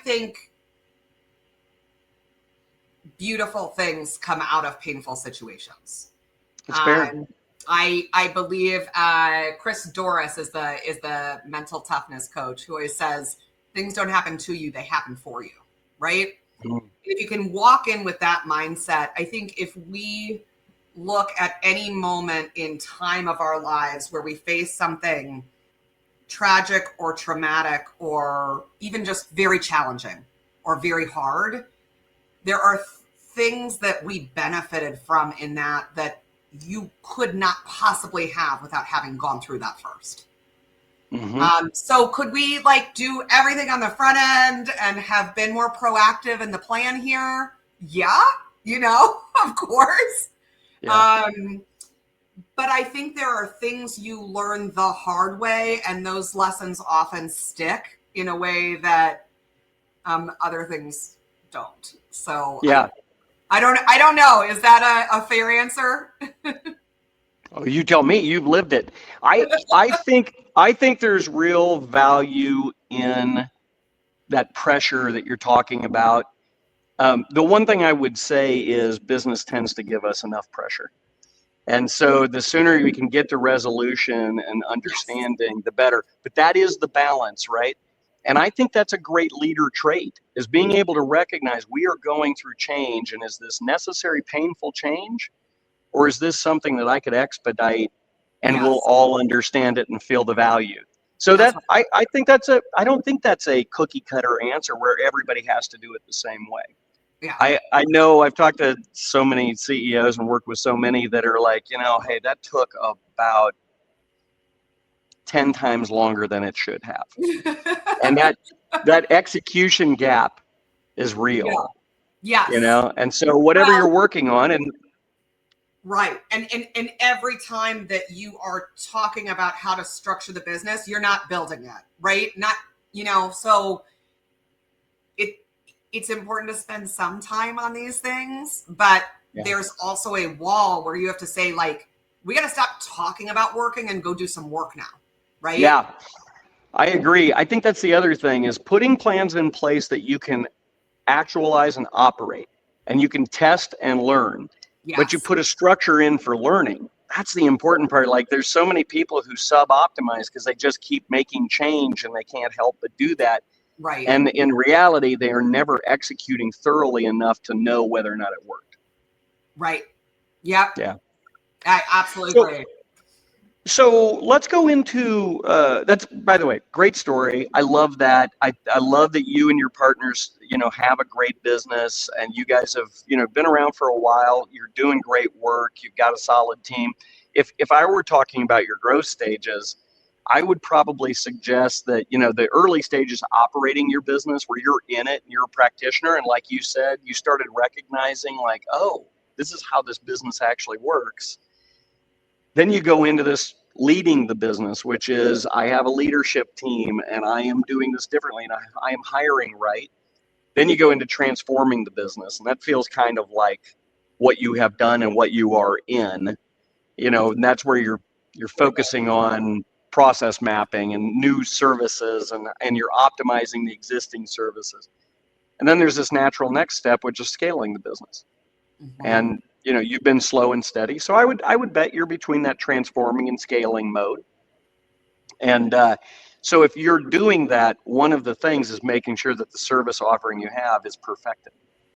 think beautiful things come out of painful situations. That's fair. I believe Chris Doris is the mental toughness coach who always says things don't happen to you, they happen for you, right? Mm-hmm. If you can walk in with that mindset, I think if we look at any moment in time of our lives where we face something tragic or traumatic or even just very challenging or very hard, there are things that we benefited from in that you could not possibly have without having gone through that first. Mm-hmm. So could we do everything on the front end and have been more proactive in the plan here? Yeah, of course. Yeah. But I think there are things you learn the hard way, and those lessons often stick in a way that other things don't. So yeah, I don't know. Is that a fair answer? Oh, you tell me. You've lived it. I think there's real value in that pressure that you're talking about. The one thing I would say is business tends to give us enough pressure. And so the sooner we can get to resolution and understanding, the better. But that is the balance, right? And I think that's a great leader trait, is being able to recognize we are going through change. And is this necessary, painful change? Or is this something that I could expedite and we'll all understand it and feel the value? So that I don't think that's a cookie cutter answer where everybody has to do it the same way. Yeah. I know I've talked to so many CEOs and worked with so many that are like, hey, that took about 10 times longer than it should have. And that execution gap is real. Yeah. Yes. And so whatever you're working on and right. And every time that you are talking about how to structure the business, you're not building it, right? Not, so it's important to spend some time on these things, but there's also a wall where you have to say, we got to stop talking about working and go do some work now, right? Yeah, I agree. I think that's the other thing is putting plans in place that you can actualize and operate, and you can test and learn. Yes. But you put a structure in for learning. That's the important part. There's so many people who sub-optimize because they just keep making change and they can't help but do that. Right. And in reality, they are never executing thoroughly enough to know whether or not it worked. Right. Yep. Yeah. I absolutely agree. So let's go into that's, by the way, great story. I love that. I love that you and your partners, have a great business, and you guys have, been around for a while. You're doing great work. You've got a solid team. If I were talking about your growth stages, I would probably suggest that, the early stages operating your business where you're in it and you're a practitioner. And like you said, you started recognizing oh, this is how this business actually works. Then you go into this leading the business, which is I have a leadership team and I am doing this differently and I am hiring right. Then you go into transforming the business, and that feels kind of like what you have done and what you are in, and that's where you're focusing on process mapping and new services and you're optimizing the existing services. And then there's this natural next step, which is scaling the business. Mm-hmm. And you've been slow and steady. So I would bet you're between that transforming and scaling mode. And so if you're doing that, one of the things is making sure that the service offering you have is perfected.